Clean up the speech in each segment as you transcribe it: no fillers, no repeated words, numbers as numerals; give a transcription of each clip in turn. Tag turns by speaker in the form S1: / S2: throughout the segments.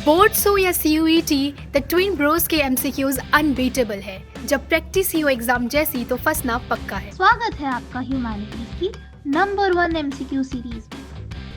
S1: Boards हो या CUET, the twin Bros के MCQs अनबीटेबल है। जब प्रैक्टिस ही हो एग्जाम जैसी तो फंसना पक्का है।
S2: स्वागत है आपका ह्यूमैनिटीज की नंबर 1 MCQ सीरीज में।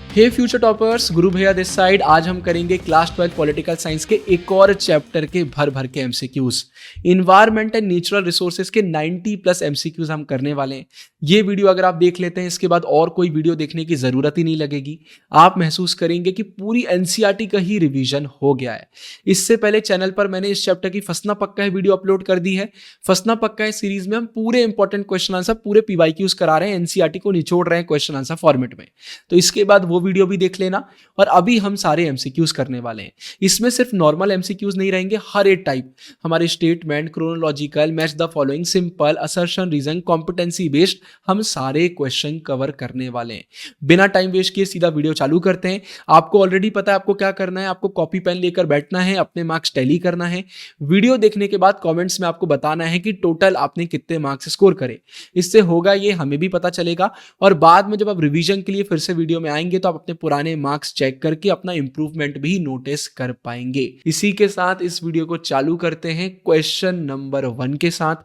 S3: हे फ्यूचर टॉपर्स, गुरु भैया दिस साइड। आज हम करेंगे क्लास 12 पॉलिटिकल साइंस के एक और चैप्टर के भर के MCQs. Environment and natural resources के 90 प्लस एमसीक्यूज हम करने वाले हैं। ये वीडियो अगर आप देख लेते हैं, इसके बाद और कोई वीडियो देखने की जरूरत ही नहीं लगेगी। आप महसूस करेंगे कि पूरी एनसीईआरटी का ही रिवीजन हो गया है। इससे पहले चैनल पर मैंने इस चैप्टर की फंसना पक्का है वीडियो अपलोड कर दी है। फंसना पक्का है सीरीज में हम पूरे इंपॉर्टेंट क्वेश्चन आंसर, पूरे पीवाईक्यूज करा रहे हैं, एनसीईआरटी को निचोड़ रहे हैं क्वेश्चन आंसर फॉर्मेट में। तो इसके बाद वो वीडियो भी देख लेना। और अभी हम सारे एमसीक्यूज करने वाले हैं। इसमें सिर्फ नॉर्मल एमसीक्यूज नहीं रहेंगे, हर एक टाइप, हमारे statement, chronological, match the following, simple, assertion, reason, competency based, हम सारे क्वेश्चन कवर करने वाले हैं। बिना टाइम वेस्ट किए सीधा वीडियो चालू करते हैं। आपको ऑलरेडी पता है आपको क्या करना है। आपको कॉपी पेन लेकर बैठना है, अपने मार्क्स टैली करना है। वीडियो देखने के बाद कॉमेंट्स में आपको बताना है कि टोटल आपने कितने मार्क्स स्कोर करे। इससे होगा ये, हमें भी पता चलेगा। और बाद में जब आप रिवीजन के लिए फिर से वीडियो में आएंगे तो आप अपने पुराने मार्क्स चेक करके अपना इंप्रूवमेंट भी नोटिस कर पाएंगे। इसी के साथ इस वीडियो को चालू करते हैं क्वेश्चन नंबर 1 के साथ।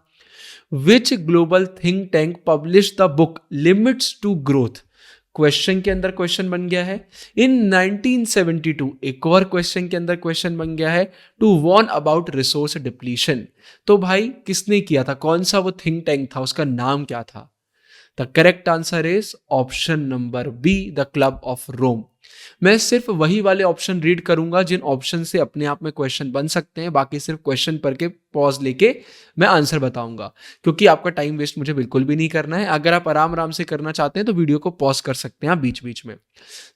S3: Which global think tank publish the book limits to growth? Question के अंदर क्वेश्चन बन गया है इन 1972। एक और क्वेश्चन के अंदर क्वेश्चन बन गया है to warn about resource depletion. तो भाई किसने किया था, कौन सा वो थिंक टैंक था, उसका नाम क्या था? The correct answer is option number B, the Club of Rome. मैं सिर्फ वही वाले ऑप्शन रीड करूंगा जिन ऑप्शन से अपने आप में क्वेश्चन बन सकते हैं। बाकी सिर्फ क्वेश्चन पढ़ के पॉज लेके मैं आंसर बताऊंगा, क्योंकि आपका टाइम वेस्ट मुझे बिल्कुल भी नहीं करना है। अगर आप आराम से करना चाहते हैं तो वीडियो को पॉज कर सकते हैं आप बीच बीच में।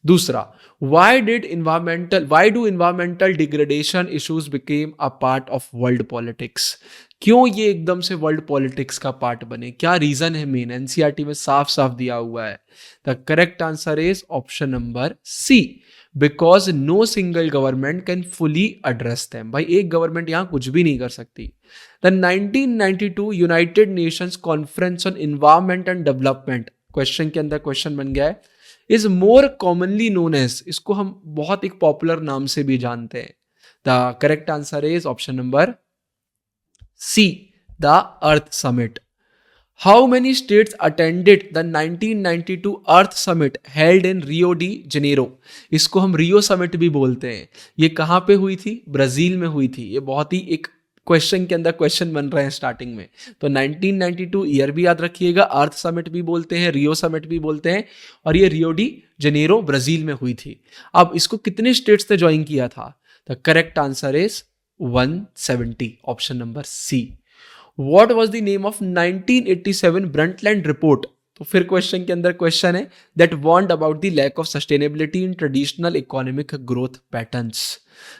S3: दूसरा, why do environmental degradation issues became a part of world politics? क्यों ये एकदम से वर्ल्ड पॉलिटिक्स का पार्ट बने, क्या रीजन है मेन? एनसीईआरटी में साफ साफ दिया हुआ है। The correct answer is option number C, because no single government can fully address them. भाई एक गवर्नमेंट यहां कुछ भी नहीं कर सकती। The 1992 United Nations Conference on Environment and Development, question के अंदर क्वेश्चन बन गया है, is more commonly known as, इसको हम बहुत एक पॉपुलर नाम से भी जानते हैं। The correct answer is option number C, the Earth Summit. How many states attended the 1992 Earth Summit held in Rio de Janeiro? इसको हम रियो समिट भी बोलते हैं। ये कहाँ पे हुई थी? ब्राजील में हुई थी। ये बहुत ही एक क्वेश्चन के अंदर क्वेश्चन बन रहे हैं स्टार्टिंग में। तो 1992 ईयर भी याद रखिएगा, अर्थ समिट भी बोलते हैं, रियो समिट भी बोलते हैं, और ये रियो डी जनेरो ब्राजील में हुई थी। अब इसको कितने स्टेट्स ने ज्वाइन किया था? The correct answer is 170, option number C. What was the name of 1987 Brundtland report? तो फिर क्वेश्चन के अंदर क्वेश्चन है that warned about the lack of sustainability in traditional economic growth patterns.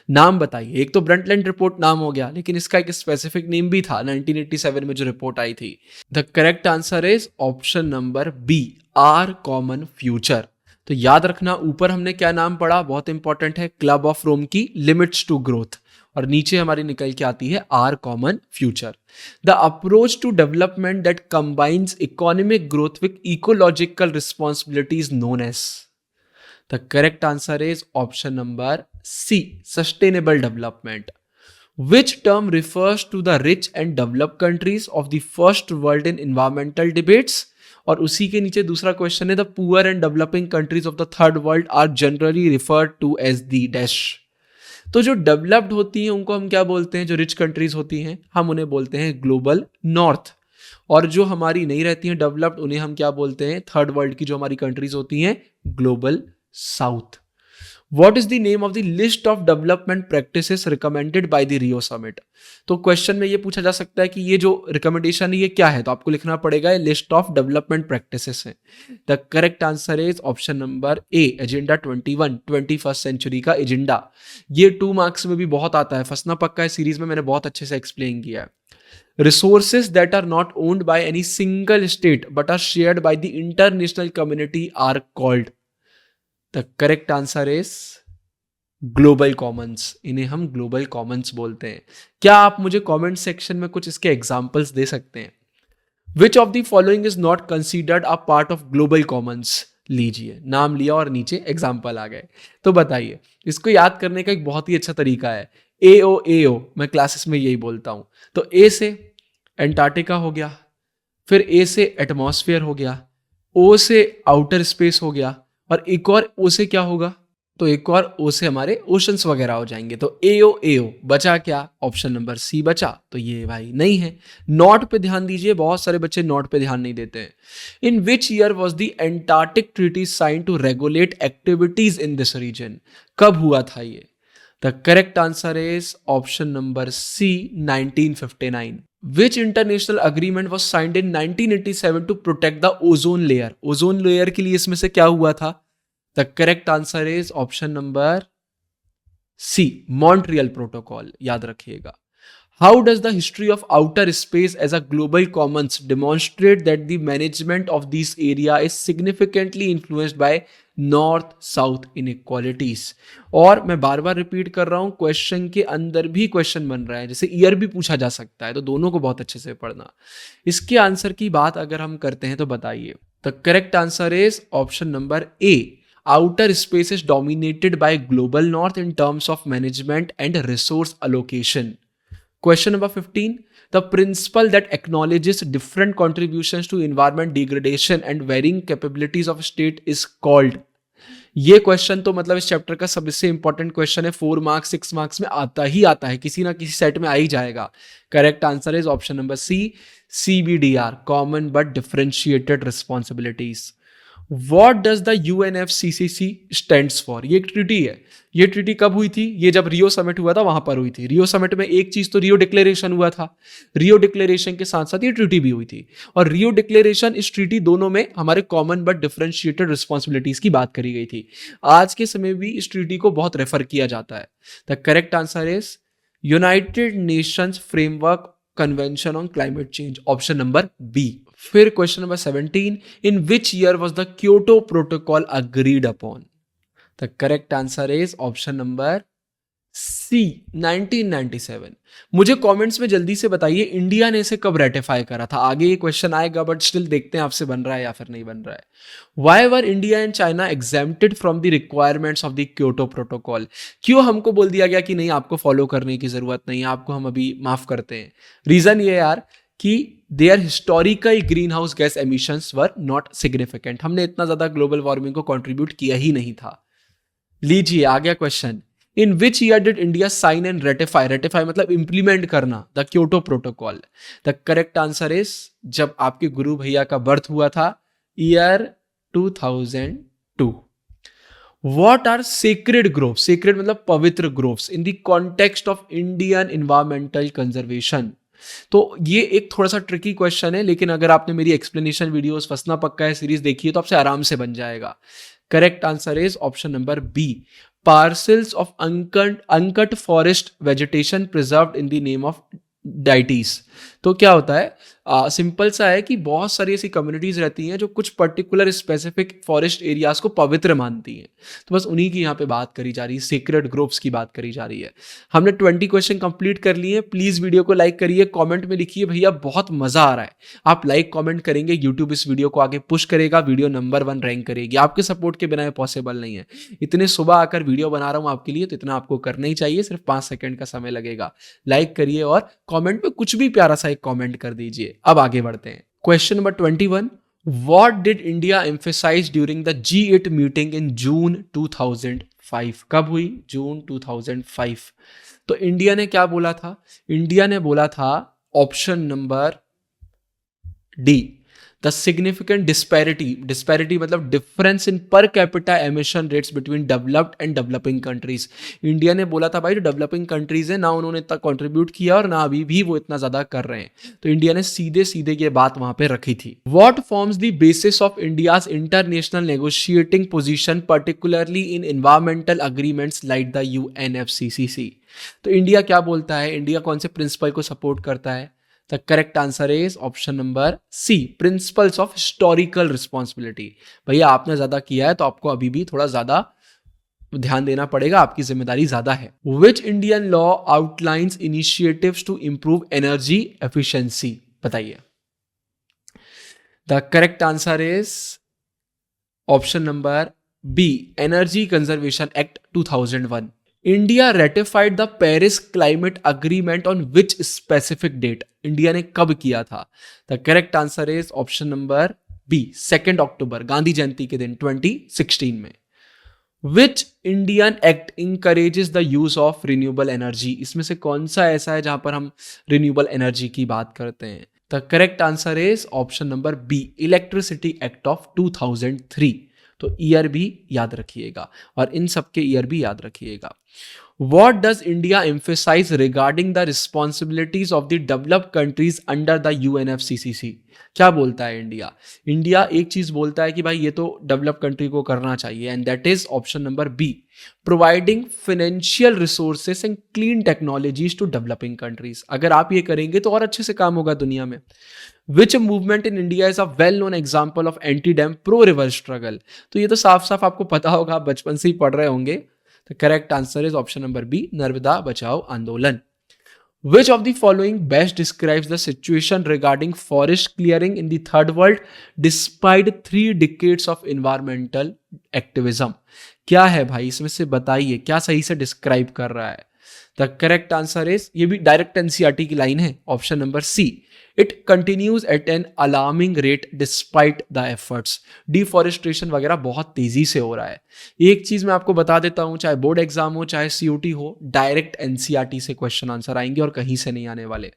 S3: नाम बताइए। एक तो ब्रंटलैंड रिपोर्ट नाम हो गया, लेकिन इसका एक स्पेसिफिक नेम भी था 1987 में जो रिपोर्ट आई थी। The correct answer is option number B, Our Common Future. तो याद रखना, ऊपर हमने क्या नाम पढ़ा, बहुत इंपॉर्टेंट है, क्लब ऑफ रोम की लिमिट्स टू ग्रोथ, और नीचे हमारी निकल के आती है Our Common Future. The approach to development that combines economic growth with ecological responsibility is known as. The correct answer is option number C, sustainable development. Which term refers to the rich and developed countries of the first world in environmental debates? और उसी के नीचे दूसरा question है, the poor and developing countries of the third world are generally referred to as the dash. तो जो developed होती हैं उनको हम क्या बोलते हैं? जो रिच कंट्रीज होती हैं हम उन्हें बोलते हैं ग्लोबल नॉर्थ, और जो हमारी नहीं रहती हैं डेवलप्ड उन्हें हम क्या बोलते हैं? थर्ड वर्ल्ड की जो हमारी कंट्रीज होती हैं, global south. What is the name of the list of development practices recommended by the Rio Summit? तो क्वेश्चन में ये पूछा जा सकता है कि ये जो रिकमेंडेशन है ये क्या है, तो आपको लिखना पड़ेगा ये लिस्ट ऑफ डेवलपमेंट प्रैक्टिसेस है। The correct answer is option number A, agenda 21, 21st century का एजेंडा। ये 2 मार्क्स में भी बहुत आता है, फंसना पक्का है सीरीज में मैंने बहुत अच्छे से एक्सप्लेन किया है। Resources that are not owned by any single state but are shared by the international community are called. The correct answer is global Commons. इन्हें हम ग्लोबल कॉमन्स बोलते हैं। क्या आप मुझे कमेंट सेक्शन में कुछ इसके एग्जांपल्स दे सकते हैं? विच of the following is not considered a part of global Commons? लीजिए, नाम लिया और नीचे एग्जाम्पल आ गए। तो बताइए, इसको याद करने का एक बहुत ही अच्छा तरीका है, AO, मैं क्लासेस में यही बोलता हूं। तो ए से एंटार्क्टिका हो गया, फिर ए से एटमॉस्फेयर हो गया, ओ से आउटर स्पेस हो गया, और एक और ओ से क्या होगा, तो एक और ओ से हमारे ओशंस वगैरह हो जाएंगे। तो AO बचा क्या, ऑप्शन नंबर सी बचा। तो ये भाई नहीं है। नॉट पे ध्यान दीजिए, बहुत सारे बच्चे नॉट पे ध्यान नहीं देते हैं। In which year was the Antarctic treaty sign to regulate activities in this region, कब हुआ था ये। The correct answer is option number C, 1959। Which international agreement was signed in 1987 to protect the ozone layer? Ozone layer के लिए इसमें से क्या हुआ था? The correct answer is option number C, Montreal Protocol. याद रखिएगा। How does the history of outer space as a global commons demonstrate that the management of this area is significantly influenced by north south inequalities? और मैं बार बार repeat कर रहा हूं, question के अंदर भी क्वेश्चन बन रहा है, जैसे ईयर भी पूछा जा सकता है, तो दोनों को बहुत अच्छे से पढ़ना। इसके आंसर की बात अगर हम करते हैं तो बताइए, the correct answer is option number A, outer space is dominated by global north in terms of management and resource allocation. Question number 15. The principle that acknowledges different contributions to environment degradation and varying capabilities of state is called. ये question तो मतलब इस chapter का सबसे important question है, 4 marks 6 marks में आता है, किसी ना किसी सेट में आ ही जाएगा। Correct answer is option number C, CBDR, common but differentiated responsibilities. What does the UNFCCC stands for? ये एक ट्रीटी है। ये ट्रीटी कब हुई थी? ये जब रियो समिट हुआ था वहां पर हुई थी। रियो समिट में एक चीज तो रियो डिक्लेरेशन हुआ था, रियो डिक्लेरेशन के साथ साथ ये ट्रीटी भी हुई थी। और रियो डिक्लेरेशन, इस ट्रीटी दोनों में हमारे कॉमन बट डिफरेंशिएटेड रिस्पॉन्सिबिलिटीज की बात करी गई थी। आज के समय भी इस ट्रीटी को बहुत रेफर किया जाता है। The correct answer is United Nations framework convention on climate change, option number B. फिर question number 17, in which year was the Kyoto protocol agreed upon? The correct answer is option number C, 1997। मुझे comments में जल्दी से बताइए, India ने इसे कब ratify करा था? आगे ये क्वेश्चन आएगा, बट स्टिल देखते हैं आपसे बन रहा है या फिर नहीं बन रहा है। Why were India and China exempted from the requirements of the Kyoto protocol? क्यों हमको बोल दिया गया कि नहीं, आपको फॉलो करने की जरूरत नहीं है, आपको हम अभी माफ करते हैं? रीजन ये यार कि there historical green house gas emissions were not significant. हमने इतना ज्यादा ग्लोबल वार्मिंग को कंट्रीब्यूट किया ही नहीं था। लीजिए आ गया question, in which year did India sign and ratify? Ratify मतलब इंप्लीमेंट करना, the Kyoto protocol. The correct answer is, जब आपके गुरु भैया का बर्थ हुआ था, year 2002। What are sacred groves? Sacred मतलब पवित्र groves in the context of Indian environmental conservation. तो ये एक थोड़ा सा ट्रिकी क्वेश्चन है, लेकिन अगर आपने मेरी एक्सप्लेनेशन वीडियोस फंसना पक्का है सीरीज देखी है तो आपसे आराम से बन जाएगा। Correct answer is option number B, parcels of uncut forest vegetation preserved in the name of deities. तो क्या होता है, सिंपल सा है कि बहुत सारी ऐसी कम्युनिटीज रहती हैं जो कुछ पर्टिकुलर स्पेसिफिक फॉरेस्ट एरियाज को पवित्र मानती हैं, तो बस उन्हीं की यहाँ पे बात करी जा रही है, सीक्रेट ग्रुप्स की बात करी जा रही है। हमने 20 क्वेश्चन कंप्लीट कर लिए। प्लीज वीडियो को लाइक करिए, कमेंट में लिखिए भैया बहुत मजा आ रहा है। आप लाइक कमेंट करेंगे, यूट्यूब इस वीडियो को आगे पुश करेगा, वीडियो नंबर 1 रैंक करेगी। आपके सपोर्ट के बिना ये पॉसिबल नहीं है। इतने सुबह आकर वीडियो बना रहा हूँ आपके लिए, तो इतना आपको करना ही चाहिए, सिर्फ 5 सेकंड का समय लगेगा। लाइक करिए और कॉमेंट में कुछ भी प्यारा सा एक कॉमेंट कर दीजिए। अब आगे बढ़ते हैं। Question number 21, what did India emphasise during the G8 meeting in June 2005? कब हुई? जून 2005। तो इंडिया ने क्या बोला था? इंडिया ने बोला था option number D, the significant disparity मतलब difference in per capita emission rates between developed and developing countries. India ने बोला था भाई जो डेवलपिंग कंट्रीज है ना, उन्होंने इतना कंट्रीब्यूट किया और ना अभी भी वो इतना ज्यादा कर रहे हैं, तो इंडिया ने सीधे सीधे ये बात वहां पे रखी थी। What forms the basis of India's international negotiating position particularly in environmental agreements like the UNFCCC? तो इंडिया क्या बोलता है, इंडिया कौन से प्रिंसिपल को सपोर्ट करता है? The correct answer is option number C, principles of historical responsibility. भैया आपने ज्यादा किया है तो आपको अभी भी थोड़ा ज्यादा ध्यान देना पड़ेगा, आपकी जिम्मेदारी ज्यादा है। Which Indian law outlines initiatives to improve energy efficiency? बताइए। The correct answer is option number B energy conservation act 2001. India ratified the Paris climate agreement on which specific date. India ने कब किया था? The correct answer is option number B 2 October, Gandhi Jayanti के दिन 2016 में. Which Indian act encourages the use of renewable energy. इसमें से कौन सा ऐसा है जहां पर हम रिन्यूएबल एनर्जी की बात करते हैं? The correct answer is option number B electricity act of 2003. तो ईयर भी याद रखिएगा और इन सबके ईयर भी याद रखिएगा. What does India emphasize regarding the responsibilities of the developed countries under the UNFCCC? क्या बोलता है इंडिया? इंडिया एक चीज बोलता है कि भाई ये तो डेवलप कंट्री को करना चाहिए, and that is option number B providing financial resources and clean technologies to developing countries. अगर आप ये करेंगे तो और अच्छे से काम होगा दुनिया में. विच movement in India is a well known example of anti dam pro river struggle. तो ये तो साफ साफ आपको पता होगा, आप बचपन से ही पढ़ रहे होंगे. The correct answer is option number B, Narmada बचाओ आंदोलन. Which of the following best describes the situation regarding forest clearing in the third world despite 3 decades of environmental activism? क्या है भाई, इसमें से बताइए क्या सही से डिस्क्राइब कर रहा है? द करेक्ट आंसर इज, ये भी डायरेक्ट एनसीईआरटी की लाइन है, option number C it continues at an alarming rate despite the efforts. Deforestation वगैरह बहुत तेजी से हो रहा है. एक चीज मैं आपको बता देता हूं, चाहे बोर्ड एग्जाम हो चाहे सीयूटी हो, डायरेक्ट एनसीईआरटी से क्वेश्चन आंसर आएंगे और कहीं से नहीं आने वाले.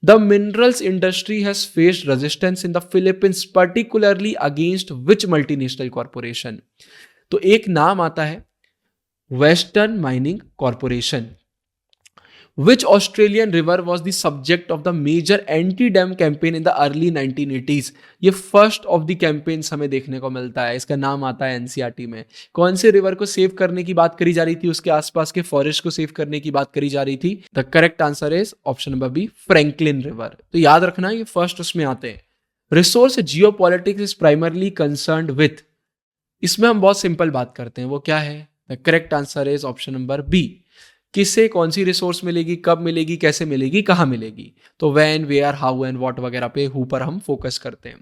S3: The minerals industry has faced resistance in the Philippines particularly against which multinational corporation. तो एक नाम आता है western mining corporation. Which Australian river was the subject of the major anti-dam campaign in the early 1980s? ये first of the campaigns हमें देखने को मिलता है, इसका नाम आता है एनसीईआरटी में. कौन से रिवर को सेव करने की बात करी जा रही थी? उसके आसपास के फॉरेस्ट को सेव करने की बात करी जा रही थी. The correct answer is option number B Franklin river. तो याद रखना ये फर्स्ट उसमें आते हैं. Resource geopolitics is primarily concerned with. इसमें हम बहुत सिंपल बात करते हैं, वो क्या है? The correct answer is option number B किससे कौन सी रिसोर्स मिलेगी, कब मिलेगी, कैसे मिलेगी, कहां मिलेगी. तो when, where, how and what वगैरह पे हु पर हम फोकस करते हैं.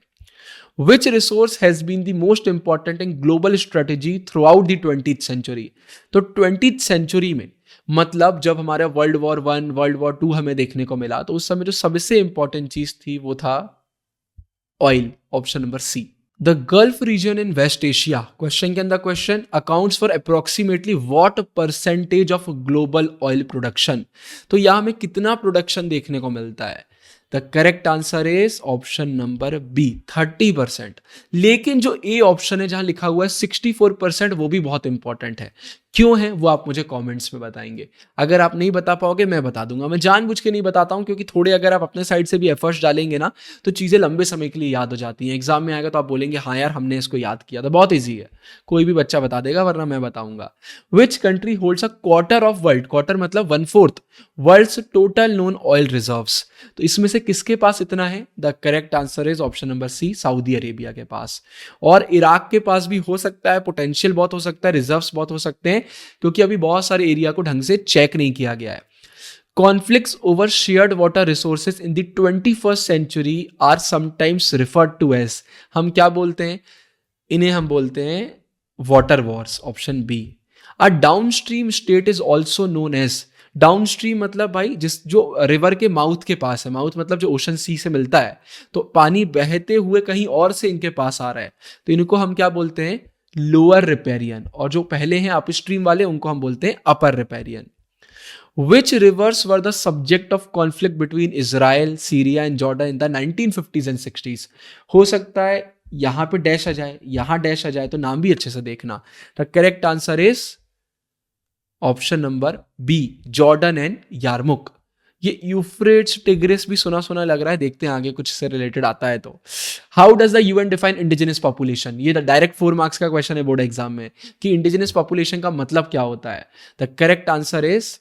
S3: Which resource has been the most important in global strategy throughout the 20th century. तो 20th सेंचुरी में मतलब जब हमारा वर्ल्ड वॉर 1, वर्ल्ड वॉर 2 हमें देखने को मिला, तो उस समय जो सबसे इंपॉर्टेंट चीज थी वो था oil, option number C. The Gulf region in West Asia, question के अंदर question, accounts for approximately what percentage of global oil production. तो यहाँ हमें कितना प्रोडक्शन देखने को मिलता है? The correct answer is option number B 30%. लेकिन जो ए ऑप्शन है जहां लिखा हुआ है 64%, वो भी बहुत इंपॉर्टेंट है. क्यों है वो आप मुझे कमेंट्स में बताएंगे. अगर आप नहीं बता पाओगे मैं बता दूंगा. मैं जानबूझ के नहीं बताता हूं क्योंकि थोड़े अगर आप अपने साइड से भी एफर्ट्स डालेंगे ना तो चीज़ें लंबे समय के लिए याद हो जाती हैं. एग्जाम में आएगा तो आप बोलेंगे हाँ यार हमने इसको याद किया था. बहुत ईजी है, कोई भी बच्चा बता देगा, वरना मैं बताऊंगा. Which country holds a quarter of world, quarter मतलब 1/4 world's total known oil reserves. तो इसमें से किसके पास इतना है? The correct answer is option number C Saudi Arabia के पास. और इराक के पास भी हो सकता है, पोटेंशियल बहुत हो सकता है, रिजर्व्स बहुत हो सकते हैं, क्योंकि अभी बहुत सारे एरिया को ढंग से चेक नहीं किया गया है. Conflicts over shared water resources in the 21st century are sometimes referred to as. हम क्या बोलते हैं इन्हें? हम बोलते हैं water wars, option B. A downstream state is also known as. Downstream मतलब भाई जो रिवर के माउथ के पास है, माउथ मतलब जो ओशन सी से मिलता है, तो पानी बहते हुए कहीं और से इनके पास आ रहा है, तो इनको हम क्या बोलते हैं? Lower riparian. और जो पहले हैं अपस्ट्रीम वाले उनको हम बोलते हैं अपर riparian. Which rivers were the subject of conflict between Israel, Syria and Jordan in the 1950s and 60s? हो सकता है यहां पे डैश आ जाए, यहां डैश आ जाए, तो नाम भी अच्छे से देखना. The correct answer is option number B Jordan and Yarmouk. ये यूफ्रेट्स टिग्रिस भी सुना सुना लग रहा है, देखते हैं आगे कुछ से रिलेटेड आता है तो. How does the UN define indigenous population? ये डायरेक्ट 4 मार्क्स का क्वेश्चन है बोर्ड एग्जाम में कि इंडिजिनस पॉपुलेशन का मतलब क्या होता है. The correct answer is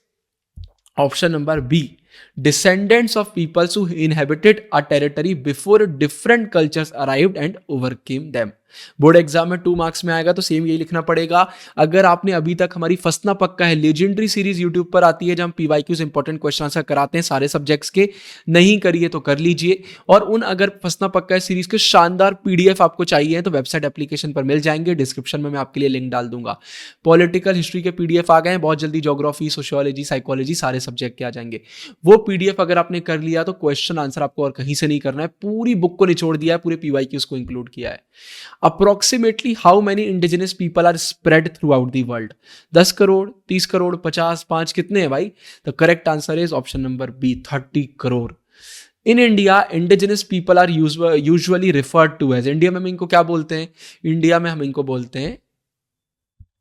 S3: option number B descendants of peoples who inhabited a territory before different cultures arrived and overcame them. Board exam में 2 मार्क्स में आएगा तो सेम यही लिखना पड़ेगा। अगर आपने अभी तक हमारी फंसना पक्का है लेजेंडरी सीरीज यूट्यूब पर आती है जहां हम पीवाईक्यूज इंपॉर्टेंट क्वेश्चन आंसर कराते हैं सारे सब्जेक्ट्स के, नहीं करिए तो कर लीजिए। और उन अगर फंसना पक्का है सीरीज के शानदार पीडीएफ आपको चाहिए तो वेबसाइट एप्लीकेशन पर मिल जाएंगे, डिस्क्रिप्शन में मैं आपके लिए लिंक डाल दूंगा। पॉलिटिकल हिस्ट्री के पीडीएफ आ गए हैं, बहुत जल्दी ज्योग्राफी, सोशियोलॉजी, साइकोलॉजी सारे सब्जेक्ट के आ जाएंगे। वो पीडीएफ अगर आपने कर लिया तो क्वेश्चन आंसर आपको और कहीं से नहीं करना है, पूरी बुक को निचोड़ दिया है, पूरे पीवाईक्यूज को इंक्लूड किया है। Approximately how many indigenous people are spread throughout the world? 10 crore, 30 crore, 50, 5, कितने हैं भाई? The correct answer is option number B, 30 crore. In India indigenous people are usually referred to as, India में हम इनको क्या बोलते हैं? इंडिया में हम इनको बोलते हैं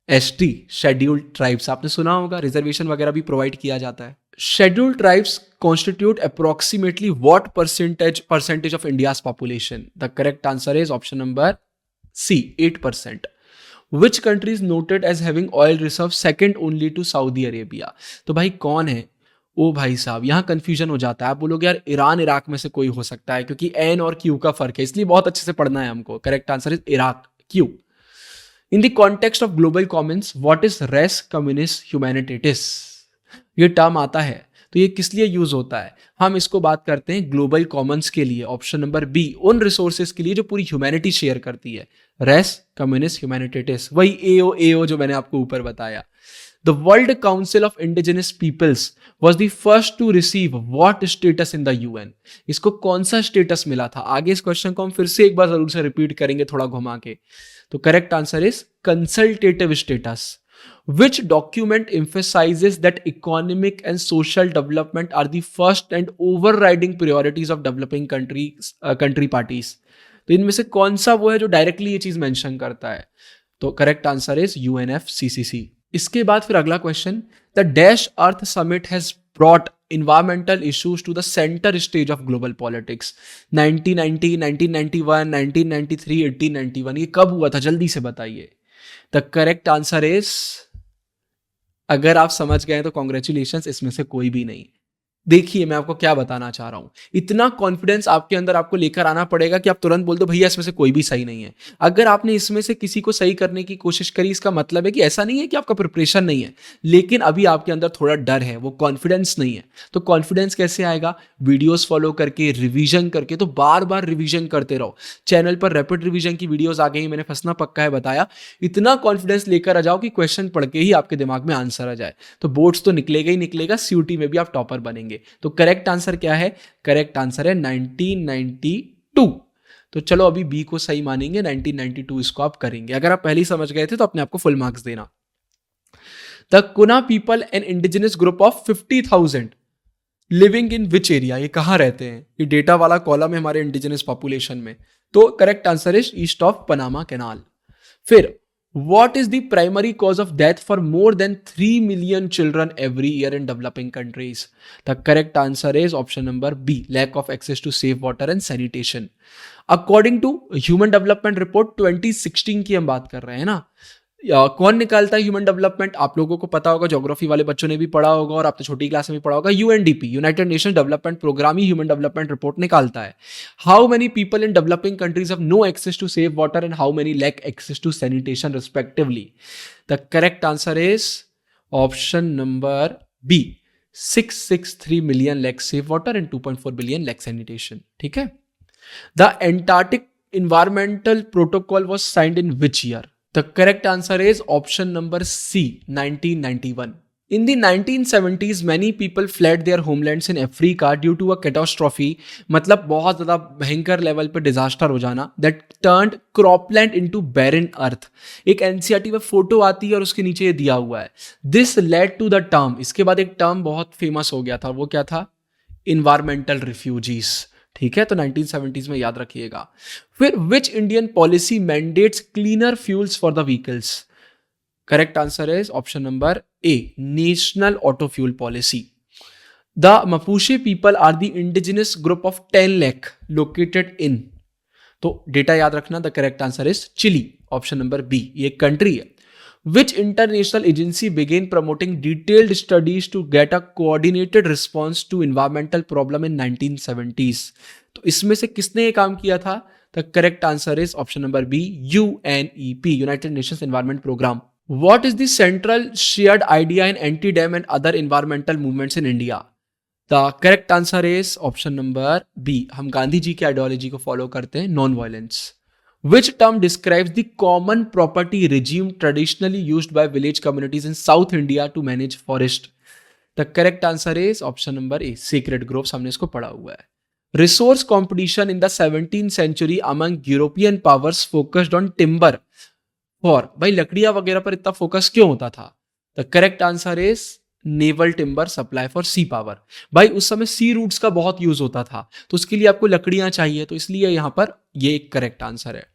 S3: एसटी, शेड्यूल्ड ट्राइब्स। आपने सुना होगा, रिजर्वेशन वगैरह भी प्रोवाइड किया जाता है। Scheduled tribes constitute approximately what percentage of India's population? The correct answer is option number C, 8%. Which country is noted as having oil reserves second only to Saudi Arabia? तो भाई कौन है? ओ भाई साहब, यहाँ कंफ्यूजन हो जाता है। आप बोलोगे यार ईरान इराक में से कोई हो सकता है क्योंकि एन और क्यू का फर्क है, इसलिए बहुत अच्छे से पढ़ना है हमको। Correct answer is Iraq, Q. In the context of global commons what is res communis humanitatis? ये टर्म आता है तो ये किस लिए यूज होता है? हम इसको बात करते हैं ग्लोबल कॉमन्स के लिए, ऑप्शन नंबर बी, उन रिसोर्सेज के लिए जो पूरी ह्यूमैनिटी शेयर करती है। रेस कम्युनिस ह्यूमैनिटेटिस, वही एओ जो मैंने आपको ऊपर बताया। The world council of indigenous peoples was the first to receive what status in the UN? इसको कौन सा स्टेटस मिला था? आगे इस क्वेश्चन को हम फिर से एक बार जरूर से रिपीट करेंगे थोड़ा घुमा के। तो correct answer is consultative status. Which document emphasizes that economic and social development are the first and overriding priorities of developing country parties? तो इनमें से कौन सा वो है जो डायरेक्टली ये चीज मेंशन करता है? तो करेक्ट आंसर इज UNFCCC। इसके बाद फिर अगला question, the dash earth summit has brought environmental issues to the center stage of global politics? 1990, 1991, 1993, 1891, ये कब हुआ था? जल्दी से बताइए। द करेक्ट आंसर इज, अगर आप समझ गए तो कॉन्ग्रेचुलेशंस, इसमें से कोई भी नहीं। देखिए मैं आपको क्या बताना चाह रहा हूं, इतना कॉन्फिडेंस आपके अंदर आपको लेकर आना पड़ेगा कि आप तुरंत बोल दो भैया इसमें से कोई भी सही नहीं है। अगर आपने इसमें से किसी को सही करने की कोशिश करी, इसका मतलब है कि ऐसा नहीं है कि आपका प्रिपरेशन नहीं है, लेकिन अभी आपके अंदर थोड़ा डर है, वो कॉन्फिडेंस नहीं है। तो कॉन्फिडेंस कैसे आएगा? वीडियोस फॉलो करके, रिवीजन करके। तो बार बार रिवीजन करते रहो। चैनल पर रैपिड रिवीजन की वीडियोस आ गई, मैंने फंसना पक्का है बताया। इतना कॉन्फिडेंस लेकर आ जाओ कि क्वेश्चन पढ़ के ही आपके दिमाग में आंसर आ जाए। तो बोर्ड्स तो निकलेगा ही निकलेगा, सीयूटी में भी आप टॉपर बनेंगे। तो करेक्ट आंसर क्या है? करेक्ट आंसर है 1992। तो चलो अभी बी को सही मानेंगे, 1992 इसको आप करेंगे। अगर आप पहले ही समझ गए थे तो अपने आप को फुल मार्क्स देना। The Kuna people an indigenous group of 50,000 living in which area? ये कहां रहते हैं? ये डेटा वाला कॉलम है हमारे इंडिजिनस पॉपुलेशन में। तो correct answer is east of Panama canal. फिर what is the primary cause of death for more than 3 million children every year in developing countries? The correct answer is option number B, lack of access to safe water and sanitation. According to Human Development Report 2016 की हम बात कर रहे हैं ना, कौन निकालता है ह्यूमन डेवलपमेंट? आप लोगों को पता होगा, ज्योग्राफी वाले बच्चों ने भी पढ़ा होगा और आप तो छोटी क्लास में भी पढ़ा होगा। UNDP, United Nation development program ही ह्यूमन डेवलपमेंट रिपोर्ट निकालता है। How many people in developing countries have no access to safe water and how many lack access to sanitation respectively? The correct answer is option number B, 663 million lack safe water and 2.4 billion lack sanitation. ठीक है। The Antarctic environmental protocol was signed in which year? The correct answer is option number C, 1991. In the 1970s, many people fled their homelands in Africa due to a catastrophe, मतलब बहुत ज़्यादा भयंकर level पे disaster हो जाना, that turned cropland into barren earth. एक NCERT में photo आती है और उसके नीचे ये दिया हुआ है। This led to the term, इसके बाद एक टर्म बहुत फेमस हो गया था, वो क्या था? Environmental refugees। ठीक है, तो 1970s में याद रखिएगा। फिर which Indian policy mandates cleaner fuels for the vehicles? Correct answer is option number A, national auto fuel policy. The Mapuche people are the indigenous group of 10 lakh located in, तो data याद रखना। The correct answer is Chile, option number B, ये country है। Which international agency began promoting detailed studies to get a coordinated response to environmental problem in 1970s? तो इसमें से किसने ये काम किया था? The correct answer is option number B, UNEP, United Nations environment programme. What is the central shared idea in anti-dam and other environmental movements in India? The correct answer is option number B. हम गांधी जी की ideology को follow करते हैं, non violence. Which term describes the common property regime traditionally used by village communities in South India to manage forest? The correct answer is option number A. Sacred groves. हमने इसको पढ़ा हुआ है. Resource competition in the 17th century among European powers focused on timber. और भाई लकड़ियां वगैरह पर इतना फोकस क्यों होता था? The correct answer is naval timber supply for sea power. भाई उस समय सी रूट्स का बहुत यूज होता था, तो उसके लिए आपको लकड़ियां चाहिए, तो इसलिए यहां पर ये एक करेक्ट आंसर है.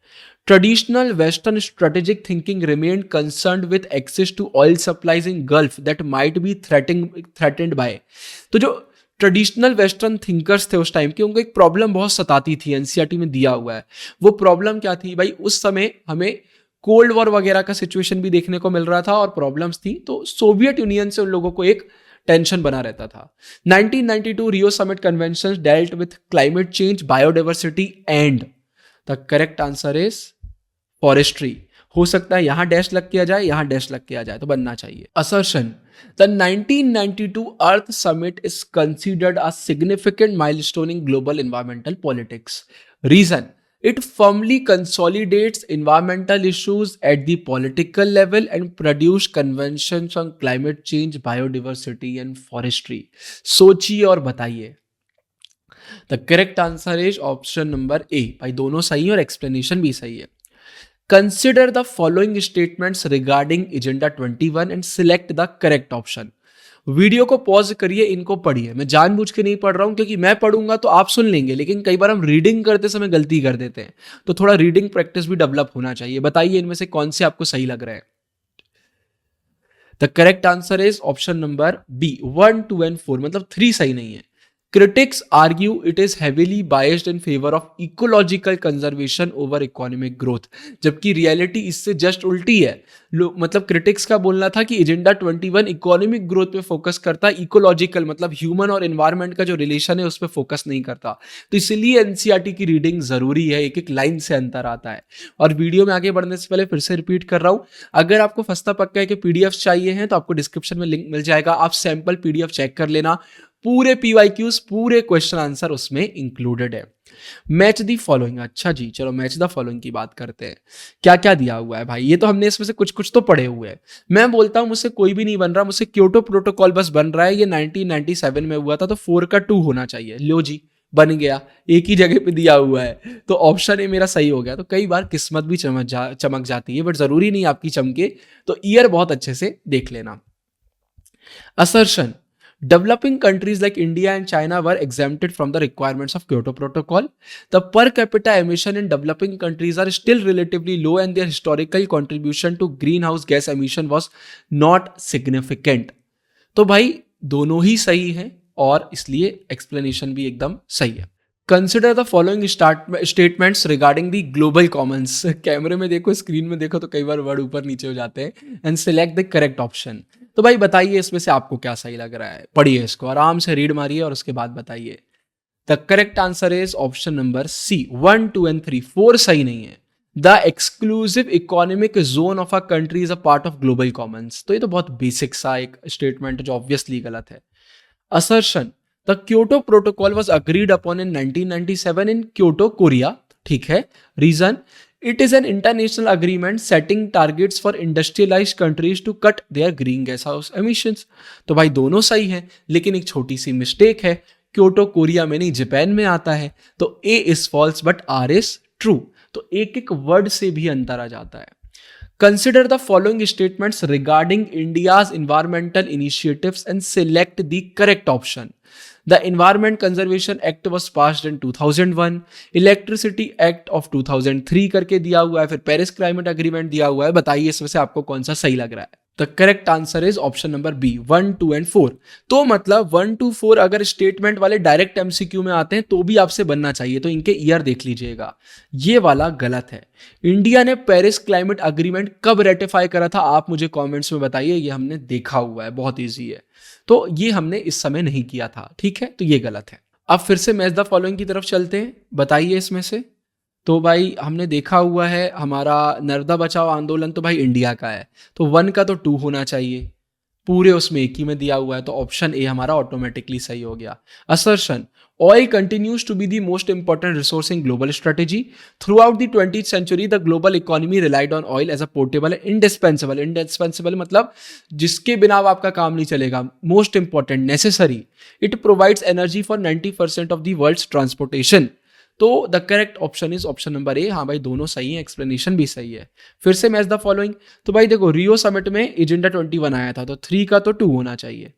S3: Traditional western strategic thinking remain concerned with access to oil supplies in Gulf that might be threatened by. तो जो ट्रेडिशनल वेस्टर्न थिंकर्स थे उस टाइम के, उनको एक प्रॉब्लम बहुत सताती थी, एनसीईआरटी में दिया हुआ है. वो प्रॉब्लम क्या थी भाई? उस समय हमें कोल्ड वॉर वगैरह का सिचुएशन भी देखने को मिल रहा था और प्रॉब्लम्स थी, तो सोवियत यूनियन से उन लोगों को एक टेंशन बना रहता था. 1992 Rio summit convention dealt with climate change, biodiversity and the correct answer is forestry. हो सकता है यहां डैश लग के आ जाए, यहां डैश लग के आ जाए, तो बनना चाहिए. Assertion. The 1992 Earth Summit is considered a significant milestone in global environmental politics. Reason: it firmly consolidates environmental issues at the political level and produce conventions on climate change, biodiversity and forestry. सोचिए और बताइए. The correct answer is option number A. भाई दोनों सही है और explanation भी सही है. Consider the following statements regarding Agenda 21 and select the correct option. Video को पॉज करिए, इनको पढ़िए. मैं जानबूझ के नहीं पढ़ रहा हूं क्योंकि मैं पढ़ूंगा तो आप सुन लेंगे, लेकिन कई बार हम रीडिंग करते समय गलती कर देते हैं, तो थोड़ा रीडिंग प्रैक्टिस भी डेवलप होना चाहिए. बताइए इनमें से कौन से आपको सही लग रहा है. The correct answer is option number B, 1, 2 and 4, मतलब 3 सही नहीं है. Critics argue it is heavily biased in favor of ecological conservation over economic growth. जबकि रियलिटी इससे जस्ट उल्टी है. मतलब क्रिटिक्स का बोलना था कि एजेंडा 21 इकोनॉमिक ग्रोथ पे फोकस करता, इकोलॉजिकल मतलब ह्यूमन और एनवायरनमेंट का जो रिलेशन है उस पर फोकस नहीं करता. तो इसलिए एनसीईआरटी की रीडिंग जरूरी है, एक एक लाइन से अंतर आता है. और वीडियो में आगे बढ़ने से पहले फिर से रिपीट कर रहा हूं, अगर आपको फस्ता पक्का है कि पीडीएफ चाहिए हैं तो आपको डिस्क्रिप्शन में लिंक मिल जाएगा, आप सैंपल पीडीएफ चेक कर लेना. पूरे पीवाईक्यूज, पूरे क्वेश्चन आंसर उसमें इंक्लूडेड है. Match the following. अच्छा जी, चलो मैच द फॉलोइंग की बात करते हैं. क्या क्या दिया हुआ है भाई? ये तो हमने इसमें से कुछ कुछ तो पढ़े हुए हैं. मैं बोलता हूं मुझसे कोई भी नहीं बन रहा, मुझसे क्योटो प्रोटोकॉल बस बन रहा है. ये 1997 में हुआ था, तो 4 का 2 होना चाहिए. लो जी, बन गया, एक ही जगह पे दिया हुआ है, तो ऑप्शन ए मेरा सही हो गया. तो कई बार किस्मत भी चमक जाती है, बट जरूरी नहीं आपकी चमके, तो ईयर बहुत अच्छे से देख लेना. Assertion: Developing countries like India and China were exempted from the requirements of Kyoto Protocol. The per capita emission in developing countries are still relatively low and their historical contribution to greenhouse gas emission was not significant. तो भाई दोनों ही सही हैं और इसलिए explanation भी एकदम सही है. Consider the following statements regarding the global commons. कैमरे में देखो, स्क्रीन में देखो, तो कई बार वर्ड ऊपर नीचे हो जाते हैं. And select the correct option. तो भाई बताइए इसमें से आपको क्या सही लग रहा है. पढ़िए इसको, आराम से रीड मारिए और उसके बाद बताइए. The correct answer is option number C, 1, 2 and 3. 4 सही नहीं है. The exclusive economic zone of a country is a part of global commons. तो ये तो बहुत बेसिक सा एक स्टेटमेंट है जो ऑब्वियसली गलत है. Assertion: the Kyoto protocol was agreed upon in 1997 in Kyoto, Korea. ठीक है. Reason: it is an international agreement setting targets for industrialized countries to cut their greenhouse emissions. तो भाई दोनों सही हैं, लेकिन एक छोटी सी मिस्टेक है. क्योटो कोरिया में नहीं, जापान में आता है. तो A is false but R is true. तो एक एक वर्ड से भी अंतर आ जाता है. Consider the following statements regarding India's environmental initiatives and select the correct option. The Environment Conservation Act was passed in 2001. Electricity Act of 2003 करके दिया हुआ है. फिर पेरिस क्लाइमेट अग्रीमेंट दिया हुआ है. बताइए इसमें से आपको कौन सा सही लग रहा है. The correct answer is option number B, 1, 2 and 4. तो मतलब 1, 2, 4 अगर स्टेटमेंट वाले डायरेक्ट एमसीक्यू में आते हैं तो भी आपसे बनना चाहिए. तो इनके ईयर देख लीजिएगा, ये वाला गलत है. इंडिया ने पेरिस क्लाइमेट अग्रीमेंट कब रेटिफाई करा था, आप मुझे कॉमेंट्स में बताइए. ये हमने देखा हुआ है, बहुत ईजी है. तो ये हमने इस समय नहीं किया था. ठीक है, तो ये गलत है. अब फिर से मैच द फॉलोइंग की तरफ चलते हैं. बताइए इसमें से. तो भाई हमने देखा हुआ है हमारा नर्मदा बचाओ आंदोलन तो भाई इंडिया का है, तो 1 का तो 2 होना चाहिए, पूरे उसमें एक ही में दिया हुआ है, तो ऑप्शन ए हमारा ऑटोमेटिकली सही हो गया। Assertion, oil continues to be the most important resource in global strategy. Throughout the 20th century, the global economy relied on oil as a portable and indispensable. Indispensable मतलब जिसके बिना अब आपका काम नहीं चलेगा, most important, necessary. It provides energy for 90% of the world's transportation. तो the correct option is option number ए। हाँ भाई दोनों सही है, एक्सप्लेनेशन भी सही है। फिर से मैच द फॉलोइंग, तो भाई देखो रियो समिट में एजेंडा 21 आया था, तो 3 का तो 2 होना चाहिए,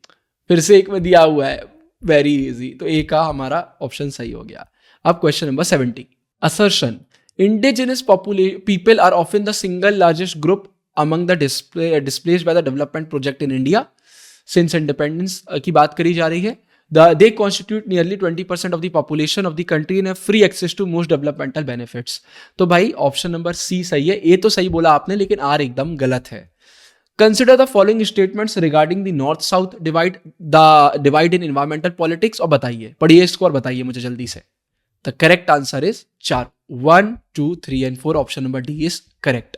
S3: फिर से एक में दिया हुआ है, वेरी इजी, तो ए का हमारा ऑप्शन सही हो गया। अब question number 70, assertion, indigenous people are often the single largest group among the displaced by the development project in India since independence की बात करी जा रही है। They constitute nearly 20% of the population of the country and have free access to most developmental benefits. तो भाई option number सी सही है, ए तो सही बोला आपने लेकिन आर एकदम गलत है। Consider the following statements regarding the north south divide in environmental politics, और बताइए, पढ़िए इसको और बताइए मुझे जल्दी से। The correct answer is 4, 1, 2, 3 and 4, option number D is correct.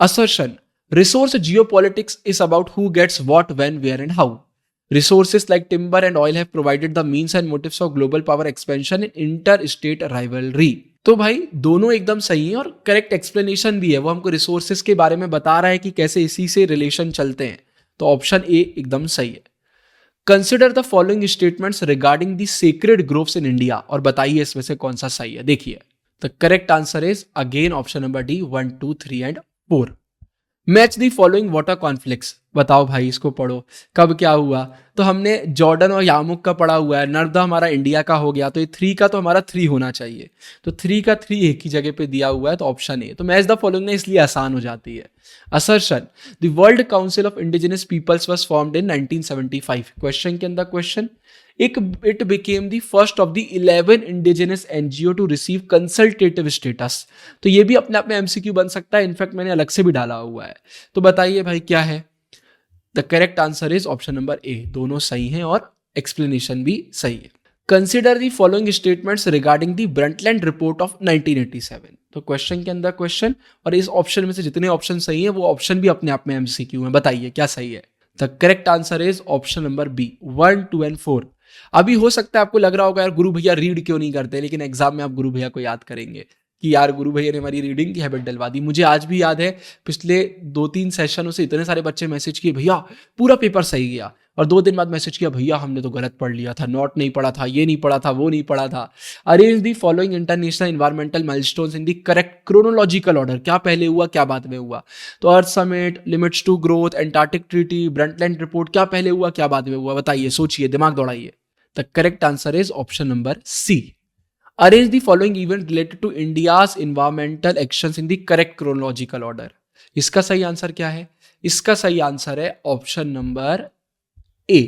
S3: Assertion, resource geopolitics is about who gets what, when, where and how. Resources like timber and oil have provided the means and motives of global power expansion and interstate rivalry. तो भाई दोनों एकदम सही है और correct explanation भी है, वो हमको रिसोर्सेज के बारे में बता रहा है कि कैसे इसी से रिलेशन चलते हैं, तो ऑप्शन ए एकदम सही है। Consider the following statements regarding the sacred groves in India, और बताइए इसमें से कौन सा सही है। देखिए the correct answer is again option number D, 1, 2, 3 and 4। Match the following water conflicts, बताओ भाई इसको पढ़ो, कब क्या हुआ। तो हमने जॉर्डन और यामुक का पढ़ा हुआ है, नर्मदा हमारा इंडिया का हो गया, तो ये 3 का तो हमारा 3 होना चाहिए, तो 3 का 3 एक ही जगह पे दिया हुआ है, तो ऑप्शन ए। तो मैच द फॉलोइंग ने इसलिए आसान हो जाती है। Assertion, the world council of indigenous peoples was formed in 1975। Question के अंदर question, it became the first of the 11 indigenous NGO to receive consultative status। तो ये भी अपने आप में MCQ बन सकता है, इनफैक्ट मैंने अलग से भी डाला हुआ है, तो बताइए भाई क्या है। The correct answer is option number ए, दोनों सही हैं और एक्सप्लेनेशन भी सही है। Consider the following statements regarding the Brundtland report of 1987। तो क्वेश्चन के अंदर क्वेश्चन, और इस ऑप्शन में से जितने ऑप्शन सही हैं वो ऑप्शन भी अपने आप में MCQ में, बताइए क्या सही है। The correct answer is option number B, 1, 2 and 4। अभी हो सकता है आपको लग रहा होगा यार गुरु भैया रीड क्यों नहीं करते, लेकिन एग्जाम में आप गुरु भैया को याद करेंगे कि यार गुरु भैया ने हमारी रीडिंग की हैबिट डलवा दी। मुझे आज भी याद है पिछले 2-3 सेशनों से इतने सारे बच्चे मैसेज किए, भैया पूरा पेपर सही गया, और 2 दिन बाद मैसेज किया, भैया हमने तो गलत पढ़ लिया था, नोट नहीं पढ़ा था, ये नहीं पढ़ा था, वो नहीं पढ़ा था। Arrange the following international environmental milestones in the correct chronological order, क्या पहले हुआ क्या बाद में हुआ। तो Earth summit, limits to growth, Antarctic treaty, Brundtland report, क्या पहले हुआ क्या बाद में हुआ, बताइए, सोचिए, दिमाग दौड़ाइए। The correct answer is option number C. Arrange the following event related to India's environmental actions in the correct chronological order. इसका सही आंसर क्या है? इसका सही आंसर है ऑप्शन नंबर ए।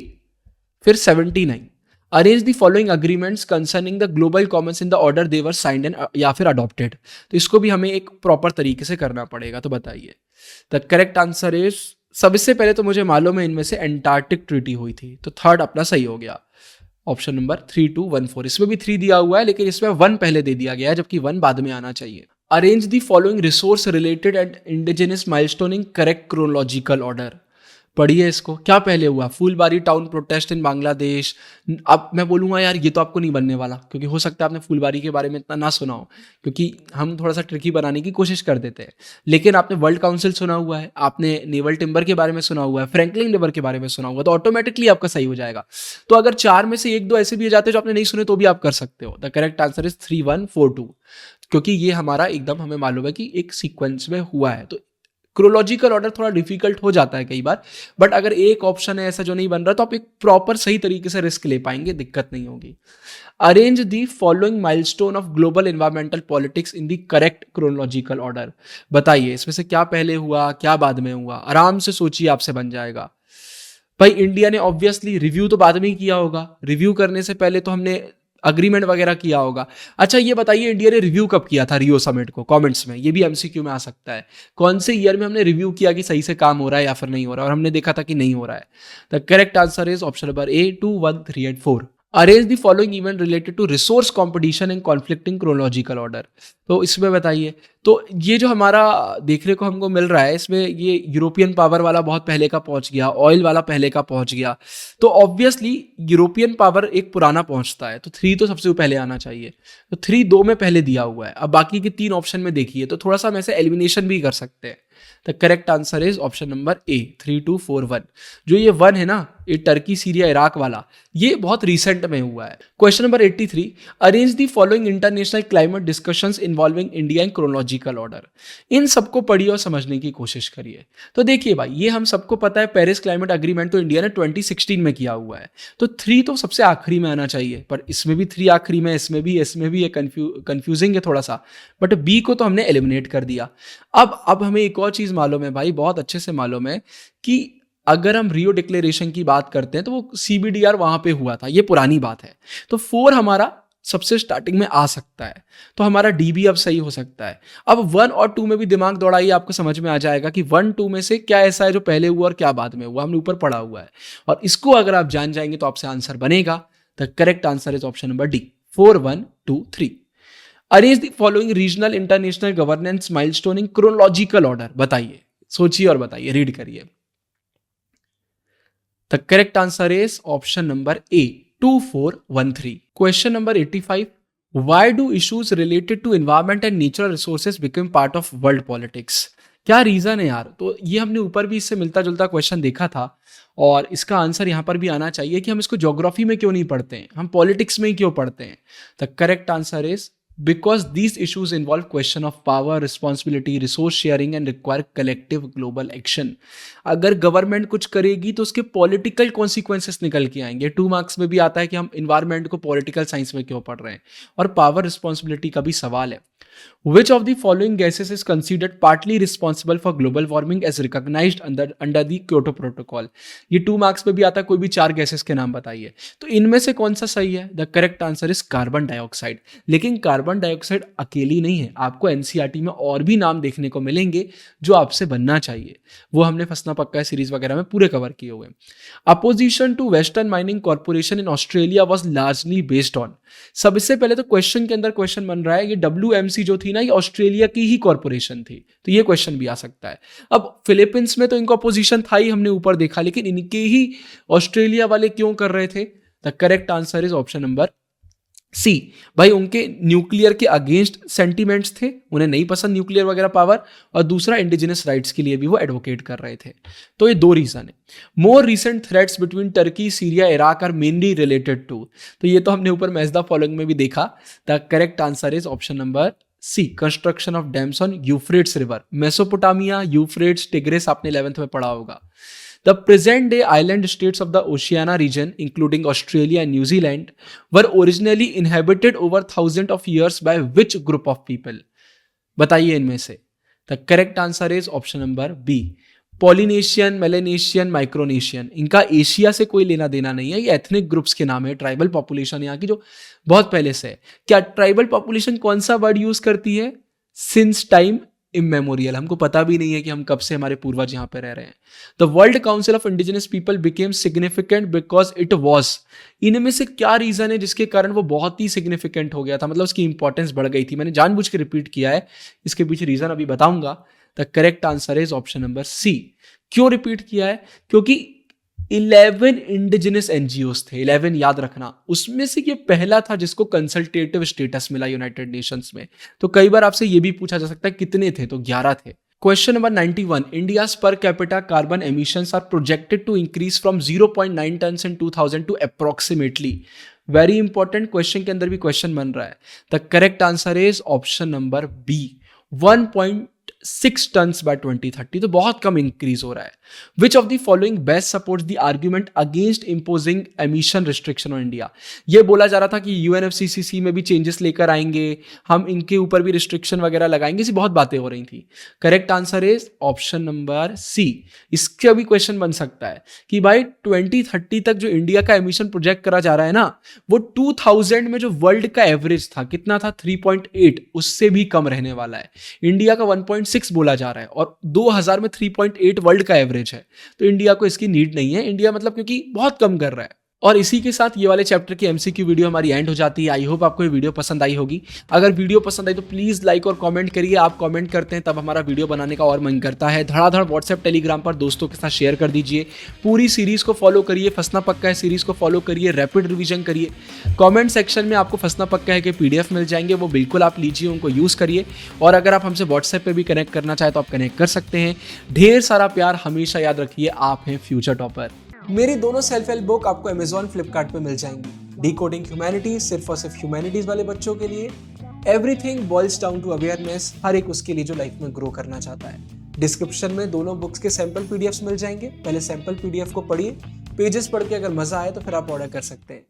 S3: फिर 79, arrange the following agreements concerning the global Commons in the order they were signed and या फिर अडॉप्टेड। तो इसको भी हमें एक प्रॉपर तरीके से करना पड़ेगा, तो बताइए। द करेक्ट आंसर इज, सबसे पहले तो मुझे मालूम है इनमें से एंटार्क्टिक ट्रीटी हुई थी, तो थर्ड अपना सही हो गया, ऑप्शन नंबर 3, 2, 1, 4। इसमें भी 3 दिया हुआ है लेकिन इसमें 1 पहले दे दिया गया है, जबकि 1 बाद में आना चाहिए। Arrange the following resource related and indigenous milestone in correct chronological order, पढ़िए इसको, क्या पहले हुआ। Phulbari town protest in Bangladesh. अब मैं बोलूँगा यार ये तो आपको नहीं बनने वाला, क्योंकि हो सकता है आपने फूलबारी के बारे में इतना ना सुना हो, क्योंकि हम थोड़ा सा ट्रिकी बनाने की कोशिश कर देते हैं। लेकिन आपने वर्ल्ड काउंसिल सुना हुआ है, आपने नेवल टिम्बर के बारे में सुना हुआ है, फ्रैंकलिन रिवर के बारे में सुना हुआ, तो ऑटोमेटिकली आपका सही हो जाएगा। तो अगर 4 में से 1-2 ऐसे भी जाते जो आपने नहीं सुने तो भी आप कर सकते हो। द करेक्ट आंसर इज 3, 1, 4, 2, क्योंकि ये हमारा एकदम हमें मालूम है कि एक सीक्वेंस में हुआ है। तो क्रोलॉजिकल ऑर्डर थोड़ा डिफिकल्ट हो जाता है कई बार, बट अगर एक ऑप्शन है ऐसा जो नहीं बन रहा तो आप एक प्रॉपर सही तरीके से रिस्क ले पाएंगे, दिक्कत नहीं होगी। Arrange the following milestone of global environmental politics in the correct chronological order, बताइए इसमें से क्या पहले हुआ क्या बाद में हुआ। आराम से सोचिए, आपसे बन जाएगा। भाई इंडिया ने ऑब्वियसली रिव्यू तो बाद में ही किया होगा, रिव्यू करने से पहले तो हमने अग्रीमेंट वगैरह किया होगा। अच्छा ये बताइए इंडिया ने रिव्यू कब किया था रियो समिट को, कमेंट्स में, ये भी MCQ में आ सकता है। कौन से ईयर में हमने रिव्यू किया कि सही से काम हो रहा है या फिर नहीं हो रहा है, और हमने देखा था कि नहीं हो रहा है। The correct answer is option number A, 2, 1, 3 and 4। Arrange the following event related to resource competition and conflicting chronological order. तो इसमें बताइए, तो ये जो हमारा देखने को हमको मिल रहा है, इसमें ये यूरोपियन पावर वाला बहुत पहले का पहुंच गया, ऑयल वाला पहले का पहुंच गया, तो ऑब्वियसली यूरोपियन पावर एक पुराना पहुंचता है, तो 3 तो सबसे पहले आना चाहिए। तो 3 2 में पहले दिया हुआ है। अब बाकी के 3 ऑप्शन में देखिए, तो थोड़ा सा हम ऐसे एलिमिनेशन भी कर सकते हैं। The correct answer is option number ए, 3 2 4 1। जो ये 1 है ना, ये टर्की सीरिया इराक वाला, ये बहुत रिसेंट में हुआ है। Question number 83, arrange the following international climate discussions involving India in chronological order. इन सबको पढ़िए और समझने की कोशिश करिए। तो देखिए भाई, ये हम सबको पता है, पेरिस क्लाइमेट अग्रीमेंट तो इंडिया ने 2016 में किया हुआ है, तो 3 तो सबसे आखिरी में आना चाहिए, पर इसमें भी 3 आखिरी में, इसमें भी ये कंफ्यूजिंग है थोड़ा सा, बट बी को तो हमने एलिमिनेट कर दिया। अब हमें एक और चीज मालूम है भाई, बहुत अच्छे से मालूम है कि अगर हम रियो डिक्लेरेशन की बात करते हैं तो वो CBDR वहां पे हुआ था, ये पुरानी बात है। तो 4 हमारा सबसे स्टार्टिंग में आ सकता है, तो हमारा डी भी अब सही हो सकता है। अब 1 और 2 में भी दिमाग दौड़ाइए, आपको समझ में आ जाएगा कि 1 2 में से क्या ऐसा है जो पहले हुआ और क्या बाद में हुआ, हमने ऊपर पढ़ा हुआ है, और इसको अगर आप जान जाएंगे तो आपसे आंसर बनेगा। The correct answer is option number D, 4 1 2 3। Arrange the following regional international governance milestone in chronological order. बताइए, सोचिए और बताइए, रीड करिए। The correct answer is option number A, 2413. Question number 85. Why do issues related to environment and natural resources become part of world politics? क्या reason है यार? तो ये हमने ऊपर भी इससे मिलता जुलता क्वेश्चन देखा था, और इसका आंसर यहाँ पर भी आना चाहिए कि हम इसको ज्योग्राफी में क्यों नहीं पढ़ते हैं, हम पॉलिटिक्स में ही क्यों पढ़ते हैं। The correct answer is because these issues involve question of power, responsibility, resource sharing and require collective global action। अगर गवर्नमेंट कुछ करेगी तो उसके पॉलिटिकल कॉन्सिक्वेंसेस निकल के आएंगे। 2 मार्क्स में भी आता है कि हम इन्वायरमेंट को पॉलिटिकल साइंस में क्यों पढ़ रहे हैं, और पावर रिस्पॉन्सिबिलिटी का भी सवाल है। Which of the following gases is considered partly responsible for global warming as recognized under the Kyoto Protocol? ये 2 मार्क्स में भी आता है, कोई भी 4 गैसेस के नाम बताइए, तो इनमें से कौन सा सही है? The correct answer is carbon dioxide. लेकिन कार्बन डाइऑक्साइड अकेली नहीं है, आपको एनसीईआरटी में और भी नाम देखने को मिलेंगे जो आपसे बनना चाहिए, वो हमने फसना पक्का सीरीज वगैरह में पूरे कवर किए हुए। Opposition to western mining corporation in Australia was largely based on. सबसे पहले तो क्वेश्चन के अंदर क्वेश्चन बन रहा है, ये WMC जो थी ना, ये ऑस्ट्रेलिया की ही कॉर्पोरेशन थी, तो ये क्वेश्चन भी आ सकता है। अब फिलीपींस में तो इनका अपोजिशन था ही, हमने ऊपर देखा, लेकिन इनके ही ऑस्ट्रेलिया वाले क्यों कर रहे थे? The correct answer is option number C. भाई उनके न्यूक्लियर के अगेंस्ट सेंटीमेंट्स थे, उन्हें नहीं पसंद न्यूक्लियर वगैरह पावर, और दूसरा इंडिजिनस राइट्स के लिए भी वो एडवोकेट कर रहे थे। तो ये 2 रीजन है। More recent threats between Turkey, Syria, Iraq are mainly related to. तो ये तो हमने ऊपर मैच द फॉलोइंग में भी देखा। The correct answer is option number C, construction of dams on Euphrates river. Mesopotamia, Euphrates, Tigris आपने 11th में पढ़ा होगा। The present day island states of the Oceania region, including Australia and New Zealand, were originally inhabited over thousands of years by which group of people? बताइए इनमें से। The correct answer is option number B, Polynesian, Melanesian, Micronesian. इनका Asia से कोई लेना देना नहीं है, ये एथनिक ग्रुप्स के नाम है, ट्राइबल पॉपुलेशन यहाँ की जो बहुत पहले से है। क्या ट्राइबल पॉपुलेशन कौन सा वर्ड यूज करती है? Since time immemorial. हमको पता भी नहीं है कि हम कब से हमारे पूर्वज यहाँ पे रह रहे हैं। The world council of indigenous people became significant because it was. इनमें से क्या रीजन है जिसके कारण वो बहुत ही सिग्निफिकेंट हो गया था, मतलब उसकी इंपॉर्टेंस बढ़ गई थी? मैंने जानबूझ के रिपीट किया है, इसके पीछे रीजन अभी बताऊंगा। The correct answer is option number C. क्यों रिपीट किया है? क्योंकि 11 इंडिजिनस एनजीओस थे, 11 याद रखना, उसमें से ये पहला था जिसको कंसल्टेटिव स्टेटस मिला यूनाइटेड नेशंस में। तो कई बार आपसे ये भी पूछा जा सकता है कितने थे, तो 11 थे। Question number 91, India's per capita carbon emissions are projected to increase from 0.9 tons in 2000 to approximately. Very important question के अंदर भी क्वेश्चन बन रहा है। The correct answer is option number B, 1.6 tons by 2030। तो बहुत कम इंक्रीज हो रहा है। Which of the following best supports the argument against imposing emission restriction on India? ये बोला जा रहा था कि UNFCCC में भी चेंजेस लेकर आएंगे, हम इनके ऊपर भी रिस्ट्रिक्शन वगैरह लगाएंगे, ऐसी बहुत बातें हो रही थी। Correct answer is option number C. इसका भी क्वेश्चन बन सकता है कि भाई 2030 तक जो इंडिया का एमिशन प्रोजेक्ट करा जा रहा है ना, वो 2000 में जो वर्ल्ड का एवरेज था कितना था, 3.8, उससे भी कम रहने वाला है। इंडिया का 1.6 बोला जा रहा है और 2000 में 3.8 वर्ल्ड का एवरेज है, तो इंडिया को इसकी नीड नहीं है। इंडिया मतलब क्योंकि बहुत कम कर रहा है, और इसी के साथ ये वाले चैप्टर की एमसीक्यू वीडियो हमारी एंड हो जाती है। आई होप आपको ये वीडियो पसंद आई होगी। अगर वीडियो पसंद आई तो प्लीज़ लाइक और कमेंट करिए। आप कमेंट करते हैं तब हमारा वीडियो बनाने का और मन करता है। धड़ाधड़ व्हाट्सएप टेलीग्राम पर दोस्तों के साथ शेयर कर दीजिए। पूरी सीरीज़ को फॉलो करिए, फंसना पक्का है सीरीज़ को फॉलो करिए, रैपिड रिवीजन करिए। कॉमेंट सेक्शन में आपको फंसना पक्का है कि PDF मिल जाएंगे, वो बिल्कुल आप लीजिए, उनको यूज़ करिए। और अगर आप हमसे व्हाट्सएप पर भी कनेक्ट करना चाहें तो आप कनेक्ट कर सकते हैं। ढेर सारा प्यार, हमेशा याद रखिए आप हैं फ्यूचर टॉपर। मेरी दोनों सेल्फ हेल्प बुक आपको Amazon फ्लिपकार्ट पे मिल जाएंगी। डिकोडिंग ह्यूमैनिटीज सिर्फ और सिर्फ ह्यूमैनिटीज वाले बच्चों के लिए, everything boils down to awareness, हर एक उसके लिए जो लाइफ में ग्रो करना चाहता है। डिस्क्रिप्शन में दोनों बुक्स के सैंपल PDFs मिल जाएंगे। पहले सैंपल PDF को पढ़िए, पेजेस पढ़ के अगर मजा आए तो फिर आप ऑर्डर कर सकते हैं।